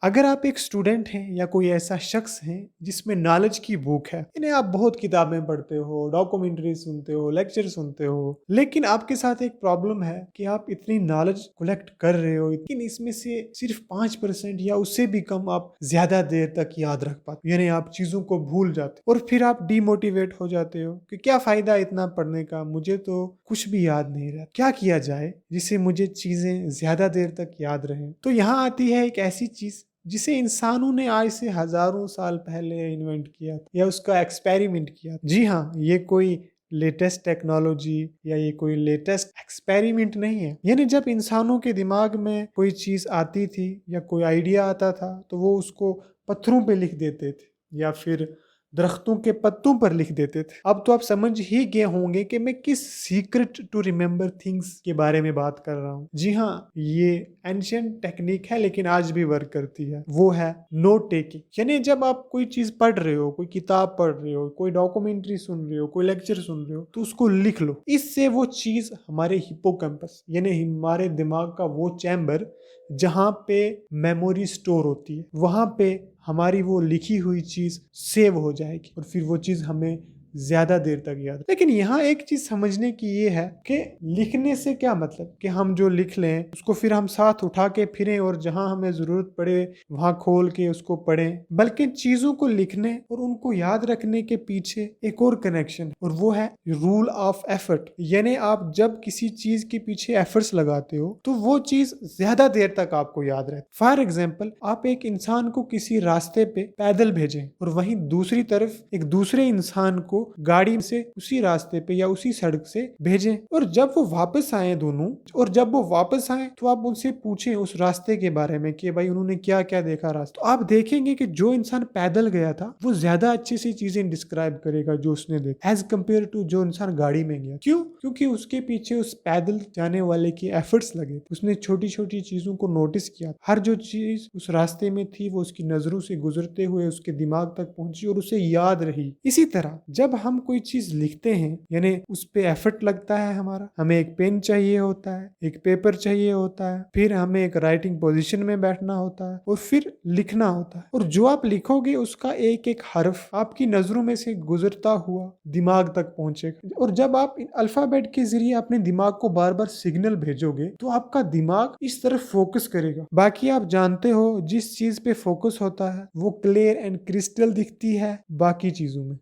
अगर आप एक स्टूडेंट हैं या कोई ऐसा शख्स है जिसमें नॉलेज की भूख है, यानी आप बहुत किताबें पढ़ते हो, डॉक्यूमेंट्री सुनते हो, लेक्चर सुनते हो, लेकिन आपके साथ एक प्रॉब्लम है कि आप इतनी नॉलेज कलेक्ट कर रहे हो, लेकिन इसमें से सिर्फ 5% या उससे भी कम आप ज्यादा देर तक याद रख पाते, यानी आप चीजों को भूल जाते हो और फिर आप डिमोटिवेट हो जाते हो कि क्या फायदा इतना पढ़ने का, मुझे तो कुछ भी याद नहीं रहा, क्या किया जाए जिससे मुझे चीजें ज्यादा देर तक याद रहें। तो यहाँ आती है एक ऐसी चीज जिसे इंसानों ने आज से हजारों साल पहले इन्वेंट किया था या उसका एक्सपेरिमेंट किया। जी हाँ, ये कोई लेटेस्ट टेक्नोलॉजी या ये कोई लेटेस्ट एक्सपेरिमेंट नहीं है। यानी जब इंसानों के दिमाग में कोई चीज आती थी या कोई आइडिया आता था तो वो उसको पत्थरों पे लिख देते थे या फिर दरख्तों के पत्तों पर लिख देते थे। अब तो आप समझ ही गए होंगे कि मैं किस सीक्रेट टू रिमेम्बर थिंग्स के बारे में बात कर रहा हूँ। जी हाँ, ये एंशिएंट टेक्निक है लेकिन आज भी वर्क करती है। वो है नोट टेकिंग। यानी जब आप कोई चीज पढ़ रहे हो, कोई किताब पढ़ रहे हो, कोई डॉक्यूमेंट्री सुन रहे हो, कोई लेक्चर सुन रहे हो, तो उसको लिख लो। इससे वो चीज हमारे हिप्पोकैम्पस यानी हमारे दिमाग का वो चैम्बर जहाँ पे मेमोरी स्टोर होती है, वहां पे हमारी वो लिखी हुई चीज सेव हो जाएगी और फिर वो चीज हमें ज्यादा देर तक याद। लेकिन यहाँ एक चीज समझने की ये है कि लिखने से क्या मतलब कि हम जो लिख लें उसको फिर हम साथ उठा के फिरें और जहां हमें जरूरत पड़े वहां खोल के उसको पढ़ें, बल्कि चीजों को लिखने और उनको याद रखने के पीछे एक और कनेक्शन और वो है रूल ऑफ एफर्ट। यानी आप जब किसी चीज के पीछे एफर्ट्स लगाते हो तो वो चीज ज्यादा देर तक आपको याद रहती। फॉर एग्जाम्पल, आप एक इंसान को किसी रास्ते पे पैदल भेजें और वहीं दूसरी तरफ एक दूसरे इंसान को गाड़ी से उसी रास्ते पे या उसी सड़क से भेजें, और जब वो वापस आए दोनों, और जब वो वापस आए तो आप उनसे पूछें उस रास्ते के बारे में कि भाई उन्होंने क्या क्या देखा रास्ते, तो आप देखेंगे कि जो इंसान पैदल गया था वो ज्यादा अच्छे से चीजें डिस्क्राइब करेगा जो उसने देखा एज कम्पेयर टू जो इंसान गाड़ी में गया। क्यों? क्योंकि उसके पीछे उस पैदल जाने वाले की एफर्ट्स लगे, उसने छोटी छोटी चीजों को नोटिस किया, हर जो चीज उस रास्ते में थी वो उसकी नजरों से गुजरते हुए उसके दिमाग तक पहुंची और उसे याद रही। इसी तरह जब हम कोई चीज लिखते हैं यानी उस पे एफर्ट लगता है हमारा, हमें एक पेन चाहिए होता है, एक पेपर चाहिए होता है, फिर हमें एक राइटिंग पोजीशन में बैठना होता है और फिर लिखना होता है, और जो आप लिखोगे उसका एक एक हर्फ आपकी नजरों में से गुजरता हुआ दिमाग तक पहुंचेगा, और जब आप इन अल्फाबेट के जरिए अपने दिमाग को बार बार सिग्नल भेजोगे तो आपका दिमाग इस तरफ फोकस करेगा। बाकी आप जानते हो जिस चीज पे फोकस होता है वो क्लियर एंड क्रिस्टल दिखती है बाकी चीजों में।